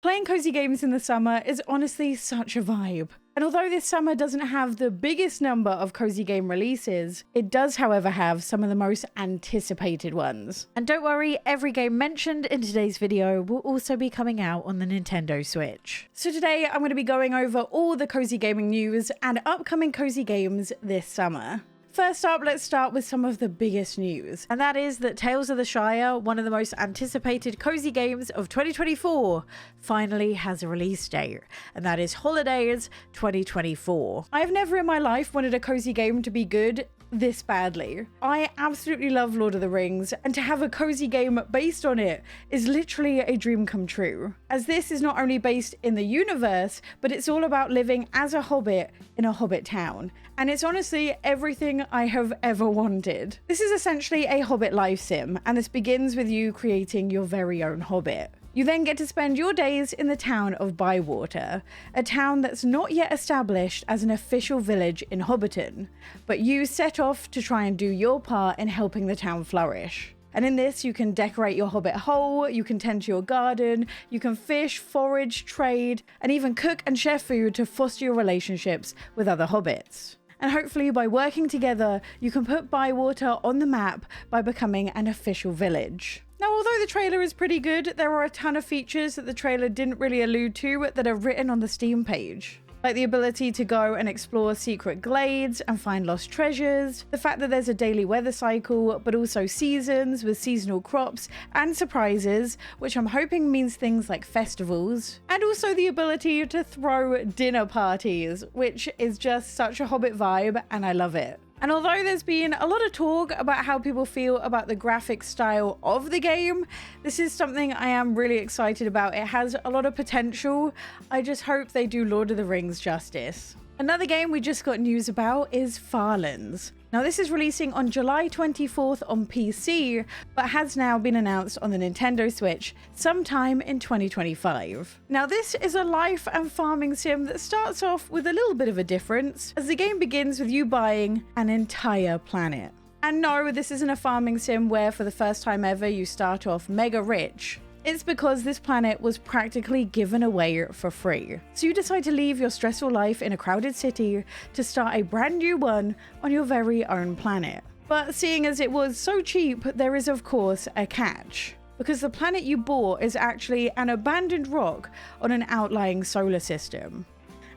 Playing cozy games in the summer is honestly such a vibe. And although this summer doesn't have the biggest number of cozy game releases, it does however have some of the most anticipated ones. And don't worry, every game mentioned in today's video will also be coming out on the Nintendo Switch. So today I'm going to be going over all the cozy gaming news and upcoming cozy games this summer. First up, let's start with some of the biggest news, and that is that Tales of the Shire, one of the most anticipated cozy games of 2024, finally has a release date, and that is Holidays 2024. I have never in my life wanted a cozy game to be good this badly. I absolutely love Lord of the Rings, and to have a cozy game based on it is literally a dream come true, as this is not only based in the universe, but it's all about living as a hobbit in a hobbit town. And it's honestly everything I have ever wanted. This is essentially a hobbit life sim, and this begins with you creating your very own hobbit. You then get to spend your days in the town of Bywater, a town that's not yet established as an official village in Hobbiton, but you set off to try and do your part in helping the town flourish. And in this, you can decorate your hobbit hole, you can tend to your garden, you can fish, forage, trade, and even cook and share food to foster your relationships with other hobbits. And hopefully by working together, you can put Bywater on the map by becoming an official village. Now, although the trailer is pretty good, there are a ton of features that the trailer didn't really allude to that are written on the Steam page. Like the ability to go and explore secret glades and find lost treasures, the fact that there's a daily weather cycle, but also seasons with seasonal crops and surprises, which I'm hoping means things like festivals, and also the ability to throw dinner parties, which is just such a Hobbit vibe, and I love it. And although there's been a lot of talk about how people feel about the graphic style of the game, this is something I am really excited about. It has a lot of potential. I just hope they do Lord of the Rings justice. Another game we just got news about is Farlands. Now this is releasing on July 24th on PC, but has now been announced on the Nintendo Switch sometime in 2025. Now this is a life and farming sim that starts off with a little bit of a difference, as the game begins with you buying an entire planet. And no, this isn't a farming sim where for the first time ever you start off mega rich. It's because this planet was practically given away for free. So you decide to leave your stressful life in a crowded city to start a brand new one on your very own planet. But seeing as it was so cheap, there is of course a catch. Because the planet you bought is actually an abandoned rock on an outlying solar system.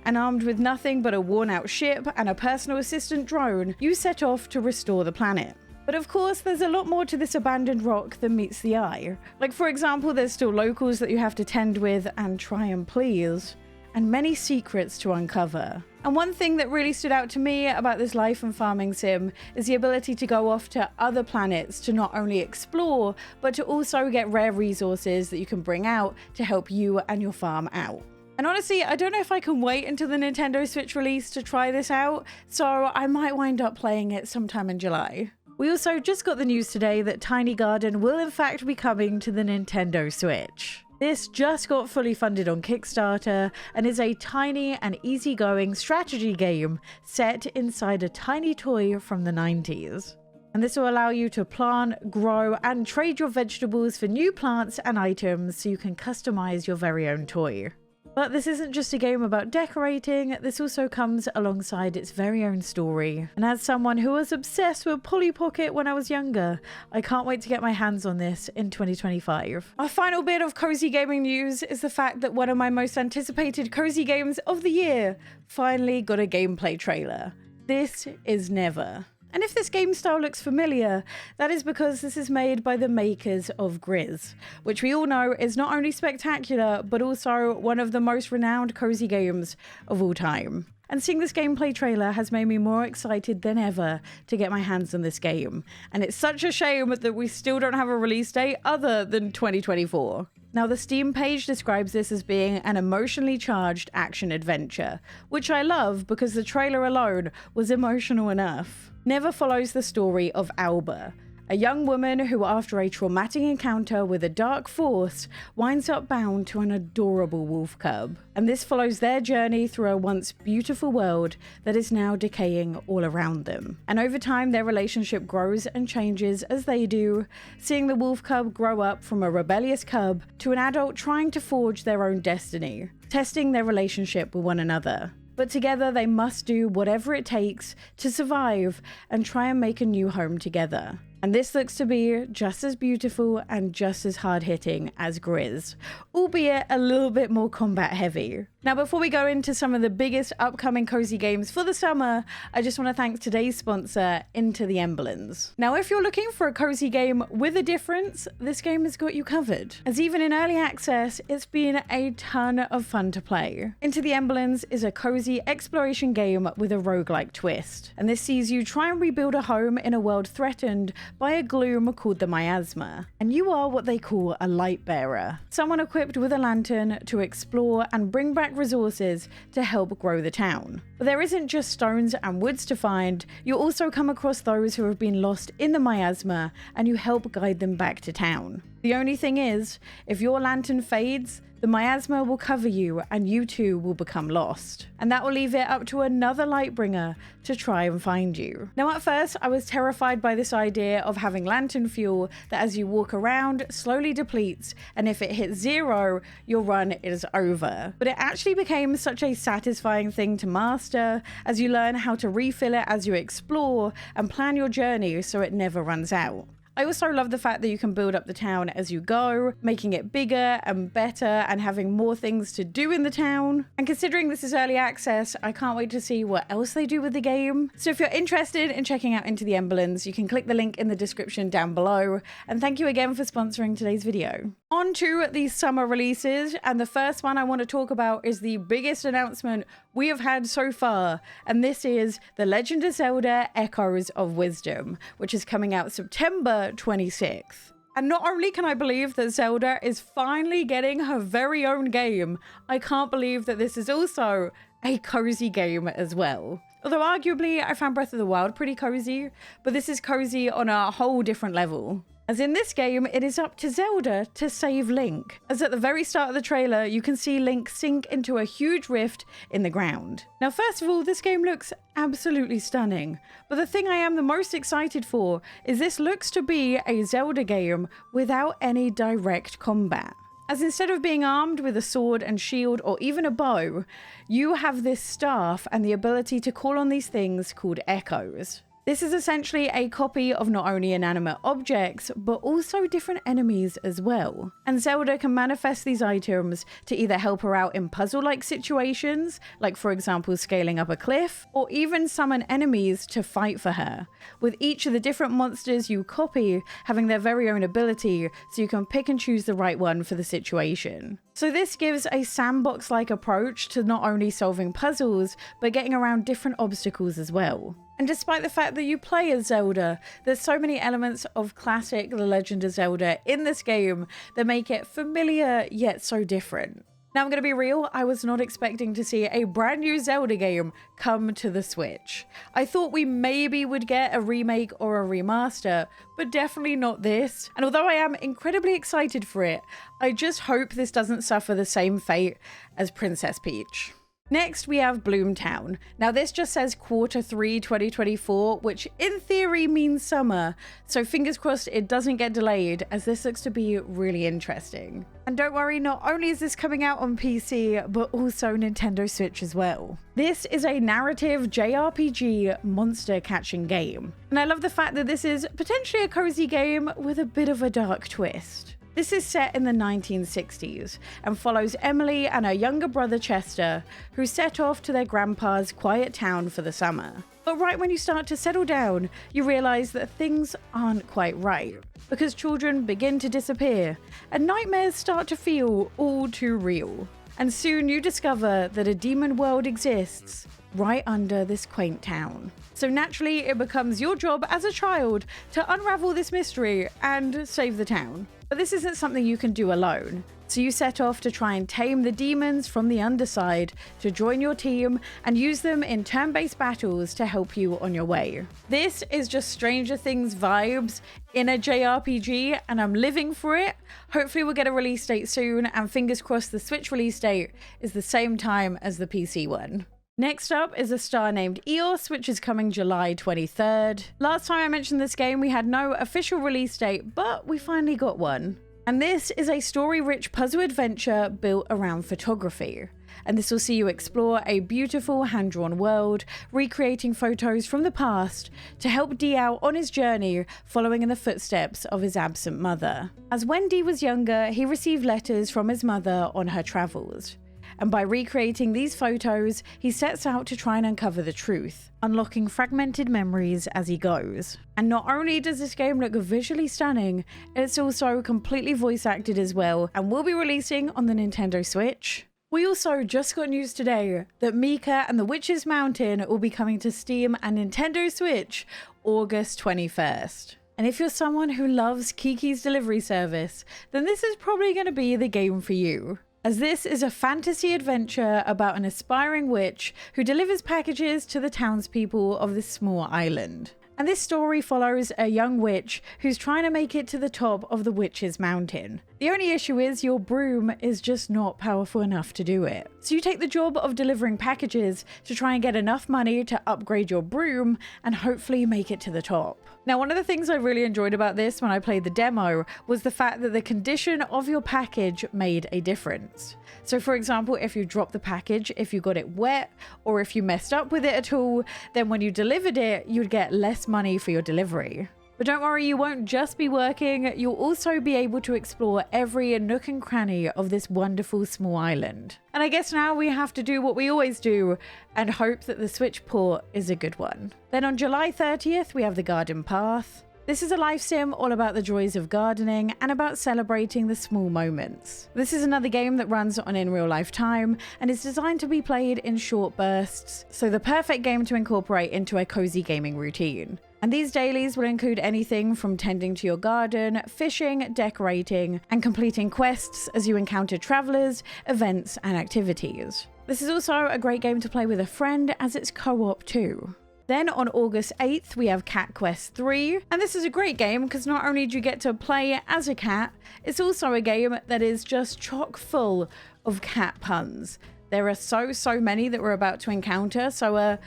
And armed with nothing but a worn out ship and a personal assistant drone, you set off to restore the planet. But of course, there's a lot more to this abandoned rock than meets the eye. Like for example, there's still locals that you have to tend with and try and please, and many secrets to uncover. And one thing that really stood out to me about this life and farming sim is the ability to go off to other planets to not only explore, but to also get rare resources that you can bring out to help you and your farm out. And honestly, I don't know if I can wait until the Nintendo Switch release to try this out, so I might wind up playing it sometime in July. We also just got the news today that Tiny Garden will in fact be coming to the Nintendo Switch. This just got fully funded on Kickstarter and is a tiny and easygoing strategy game set inside a tiny toy from the 90s. And this will allow you to plant, grow, and trade your vegetables for new plants and items so you can customize your very own toy. But this isn't just a game about decorating, this also comes alongside its very own story. And as someone who was obsessed with Polly Pocket when I was younger, I can't wait to get my hands on this in 2025. Our final bit of cozy gaming news is the fact that one of my most anticipated cozy games of the year finally got a gameplay trailer. This is Neva. And if this game style looks familiar, that is because this is made by the makers of Grizz, which we all know is not only spectacular, but also one of the most renowned cozy games of all time. And seeing this gameplay trailer has made me more excited than ever to get my hands on this game. And it's such a shame that we still don't have a release date other than 2024. Now, the Steam page describes this as being an emotionally charged action adventure, which I love because the trailer alone was emotional enough. Neva follows the story of Alba, a young woman who, after a traumatic encounter with a dark force, winds up bound to an adorable wolf cub. And this follows their journey through a once beautiful world that is now decaying all around them. And over time, their relationship grows and changes as they do, seeing the wolf cub grow up from a rebellious cub to an adult trying to forge their own destiny, testing their relationship with one another. But together they must do whatever it takes to survive and try and make a new home together. And this looks to be just as beautiful and just as hard-hitting as Grizz, albeit a little bit more combat heavy. Now, before we go into some of the biggest upcoming cozy games for the summer, I just want to thank today's sponsor, Into the Emberlands. Now, if you're looking for a cozy game with a difference, this game has got you covered, as even in early access, it's been a ton of fun to play. Into the Emberlands is a cozy exploration game with a roguelike twist, and this sees you try and rebuild a home in a world threatened by a gloom called the Miasma, and you are what they call a light bearer, someone equipped with a lantern to explore and bring back resources to help grow the town. But there isn't just stones and woods to find, you also come across those who have been lost in the Miasma and you help guide them back to town. The only thing is, if your lantern fades, the miasma will cover you and you too will become lost. And that will leave it up to another Lightbringer to try and find you. Now, at first, I was terrified by this idea of having lantern fuel that as you walk around slowly depletes, and if it hits 0, your run is over. But it actually became such a satisfying thing to master as you learn how to refill it as you explore and plan your journey so it never runs out. I also love the fact that you can build up the town as you go, making it bigger and better and having more things to do in the town. And considering this is early access, I can't wait to see what else they do with the game. So if you're interested in checking out Into the Emberlands, you can click the link in the description down below. And thank you again for sponsoring today's video. On to these summer releases, and the first one I want to talk about is the biggest announcement we have had so far, and this is The Legend of Zelda: Echoes of Wisdom, which is coming out September 26th. And not only can I believe that Zelda is finally getting her very own game, I can't believe that this is also a cozy game as well. Although arguably I found Breath of the Wild pretty cozy, but this is cozy on a whole different level. As in this game, it is up to Zelda to save Link, as at the very start of the trailer, you can see Link sink into a huge rift in the ground. Now, first of all, this game looks absolutely stunning, but the thing I am the most excited for is this looks to be a Zelda game without any direct combat. As instead of being armed with a sword and shield or even a bow, you have this staff and the ability to call on these things called echoes. This is essentially a copy of not only inanimate objects, but also different enemies as well. And Zelda can manifest these items to either help her out in puzzle-like situations, like for example scaling up a cliff, or even summon enemies to fight for her, with each of the different monsters you copy having their very own ability, so you can pick and choose the right one for the situation. So this gives a sandbox-like approach to not only solving puzzles, but getting around different obstacles as well. And despite the fact that you play as Zelda, there's so many elements of classic The Legend of Zelda in this game that make it familiar yet so different. Now, I'm going to be real, I was not expecting to see a brand new Zelda game come to the Switch. I thought we maybe would get a remake or a remaster, but definitely not this. And although I am incredibly excited for it, I just hope this doesn't suffer the same fate as Princess Peach. Next, we have Bloomtown. Now, this just says Q3 2024, which in theory means summer, so fingers crossed it doesn't get delayed, as this looks to be really interesting. And don't worry, not only is this coming out on PC, but also Nintendo Switch as well. This is a narrative JRPG monster catching game, and I love the fact that this is potentially a cozy game with a bit of a dark twist. This is set in the 1960s and follows Emily and her younger brother Chester, who set off to their grandpa's quiet town for the summer. But right when you start to settle down, you realise that things aren't quite right, because children begin to disappear and nightmares start to feel all too real. And soon you discover that a demon world exists right under this quaint town. So naturally, it becomes your job as a child to unravel this mystery and save the town. But this isn't something you can do alone. So you set off to try and tame the demons from the underside to join your team and use them in turn-based battles to help you on your way. This is just Stranger Things vibes in a JRPG, and I'm living for it. Hopefully we'll get a release date soon, and fingers crossed the Switch release date is the same time as the PC one. Next up is a Star Named EOS, which is coming July 23rd. Last time I mentioned this game, we had no official release date, but we finally got one. And this is a story-rich puzzle adventure built around photography. And this will see you explore a beautiful hand-drawn world, recreating photos from the past to help Dee out on his journey following in the footsteps of his absent mother. As when Dee was younger, he received letters from his mother on her travels. And by recreating these photos, he sets out to try and uncover the truth, unlocking fragmented memories as he goes. And not only does this game look visually stunning, it's also completely voice acted as well, and will be releasing on the Nintendo Switch. We also just got news today that Mika and the Witch's Mountain will be coming to Steam and Nintendo Switch August 21st. And if you're someone who loves Kiki's delivery service, then this is probably going to be the game for you, as this is a fantasy adventure about an aspiring witch who delivers packages to the townspeople of this small island. And this story follows a young witch who's trying to make it to the top of the Witch's Mountain. The only issue is your broom is just not powerful enough to do it. So you take the job of delivering packages to try and get enough money to upgrade your broom and hopefully make it to the top. Now, one of the things I really enjoyed about this when I played the demo was the fact that the condition of your package made a difference. So for example, if you dropped the package, if you got it wet, or if you messed up with it at all, then when you delivered it, you'd get less money for your delivery. But don't worry, you won't just be working, you'll also be able to explore every nook and cranny of this wonderful small island. And I guess now we have to do what we always do and hope that the Switch port is a good one. Then on July 30th, we have the Garden Path. This is a life sim all about the joys of gardening and about celebrating the small moments. This is another game that runs on in real life time and is designed to be played in short bursts, so the perfect game to incorporate into a cozy gaming routine. And these dailies will include anything from tending to your garden, fishing, decorating, and completing quests as you encounter travelers, events, and activities. This is also a great game to play with a friend as it's co-op too. Then on August 8th, we have Cat Quest 3. And this is a great game because not only do you get to play as a cat, it's also a game that is just chock full of cat puns. There are so many that we're about to encounter, so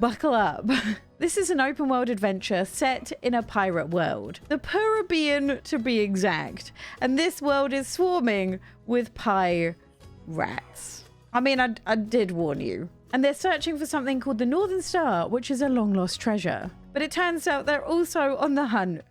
buckle up. This is an open world adventure set in a pirate world, the Caribbean to be exact. And this world is swarming with rats. I mean, I did warn you. And they're searching for something called the Northern Star, which is a long lost treasure. But it turns out they're also on the hunt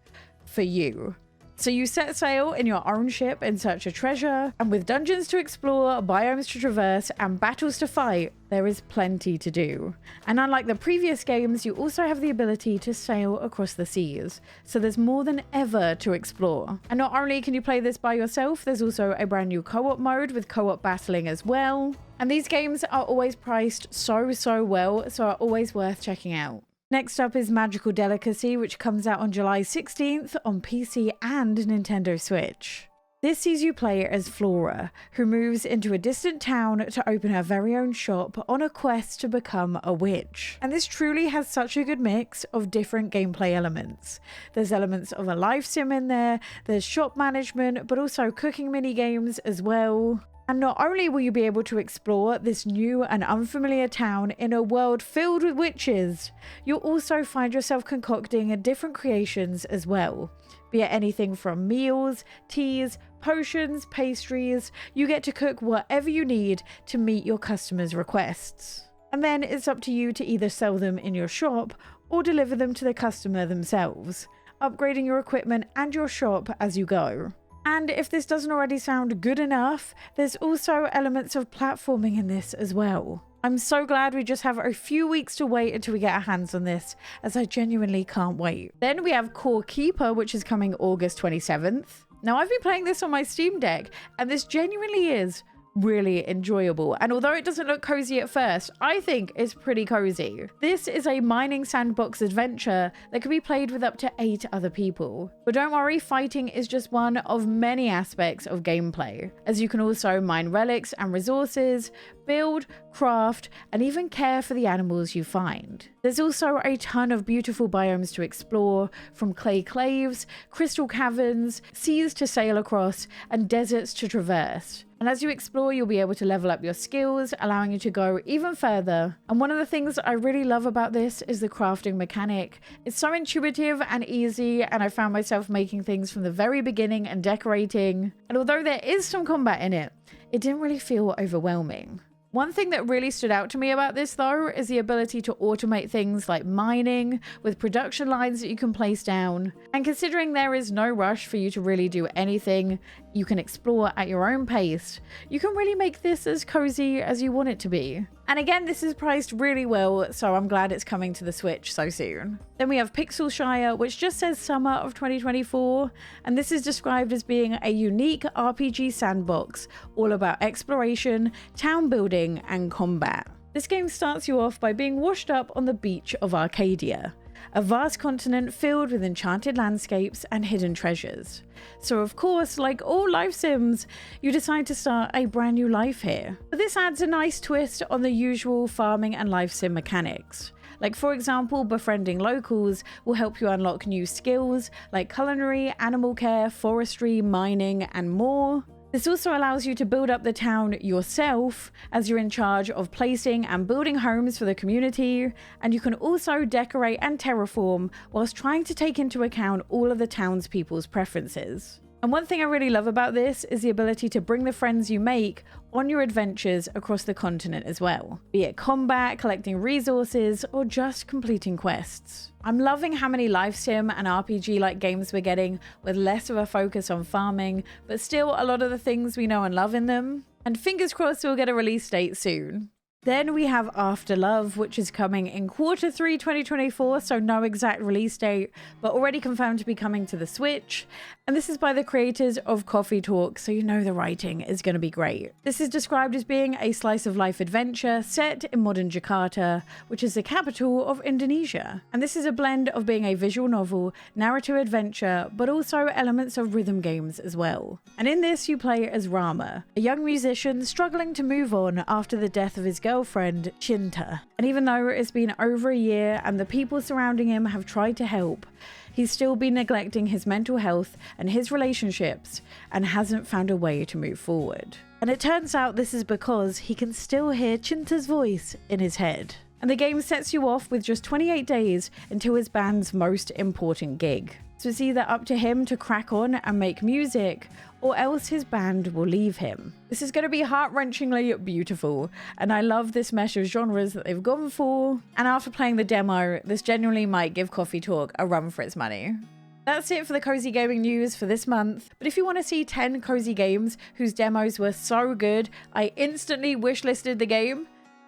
for you. So you set sail in your own ship in search of treasure, and with dungeons to explore, biomes to traverse, and battles to fight, there is plenty to do. And unlike the previous games, you also have the ability to sail across the seas, so there's more than ever to explore. And not only can you play this by yourself, there's also a brand new co-op mode with co-op battling as well. And these games are always priced so well, so are always worth checking out. Next up is Magical Delicacy, which comes out on July 16th on PC and Nintendo Switch. This sees you play as Flora, who moves into a distant town to open her very own shop on a quest to become a witch. And this truly has such a good mix of different gameplay elements. There's elements of a life sim in there, there's shop management, but also cooking mini games as well. And not only will you be able to explore this new and unfamiliar town in a world filled with witches, you'll also find yourself concocting different creations as well. Be it anything from meals, teas, potions, pastries, you get to cook whatever you need to meet your customers' requests. And then it's up to you to either sell them in your shop or deliver them to the customer themselves, upgrading your equipment and your shop as you go. And if this doesn't already sound good enough, there's also elements of platforming in this as well. I'm so glad we just have a few weeks to wait until we get our hands on this, as I genuinely can't wait. Then we have Core Keeper, which is coming August 27th. Now, I've been playing this on my Steam Deck, and this genuinely is really enjoyable. And although it doesn't look cozy at first, I think it's pretty cozy. This is a mining sandbox adventure that can be played with up to 8 other people. But don't worry, fighting is just one of many aspects of gameplay, as you can also mine relics and resources, build, craft, and even care for the animals you find. There's also a ton of beautiful biomes to explore, from clay caves, crystal caverns, seas to sail across, and deserts to traverse. And as you explore, you'll be able to level up your skills, allowing you to go even further. And one of the things I really love about this is the crafting mechanic. It's so intuitive and easy, and I found myself making things from the very beginning and decorating. And although there is some combat in it, it didn't really feel overwhelming. One thing that really stood out to me about this, though, is the ability to automate things like mining with production lines that you can place down. And considering there is no rush for you to really do anything, you can explore at your own pace, you can really make this as cozy as you want it to be. And again, this is priced really well, so I'm glad it's coming to the Switch so soon. Then we have Pixelshire, which just says summer of 2024, and this is described as being a unique RPG sandbox, all about exploration, town building, and combat. This game starts you off by being washed up on the beach of Arcadia, a vast continent filled with enchanted landscapes and hidden treasures. So of course, like all life sims, you decide to start a brand new life here. But this adds a nice twist on the usual farming and life sim mechanics. Like, for example, befriending locals will help you unlock new skills like culinary, animal care, forestry, mining, and more. This also allows you to build up the town yourself, as you're in charge of placing and building homes for the community, and you can also decorate and terraform whilst trying to take into account all of the townspeople's preferences. And one thing I really love about this is the ability to bring the friends you make on your adventures across the continent as well, be it combat, collecting resources, or just completing quests. I'm loving how many life sim and RPG-like games we're getting, with less of a focus on farming, but still a lot of the things we know and love in them. And fingers crossed we'll get a release date soon. Then we have After Love, which is coming in Q3 2024, so no exact release date, but already confirmed to be coming to the Switch. And this is by the creators of Coffee Talk, so you know the writing is going to be great. This is described as being a slice of life adventure set in modern Jakarta, which is the capital of Indonesia. And this is a blend of being a visual novel, narrative adventure, but also elements of rhythm games as well. And in this, you play as Rama, a young musician struggling to move on after the death of his girlfriend, Cinta. And even though it's been over a year and the people surrounding him have tried to help, he's still been neglecting his mental health and his relationships and hasn't found a way to move forward. And it turns out this is because he can still hear Cinta's voice in his head. And the game sets you off with just 28 days until his band's most important gig. So it's either up to him to crack on and make music, or else his band will leave him. This is going to be heart-wrenchingly beautiful, and I love this mesh of genres that they've gone for. And after playing the demo, this genuinely might give Coffee Talk a run for its money. That's it for the cozy gaming news for this month. But if you want to see 10 cozy games whose demos were so good, I instantly wishlisted the game,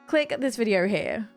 click this video here.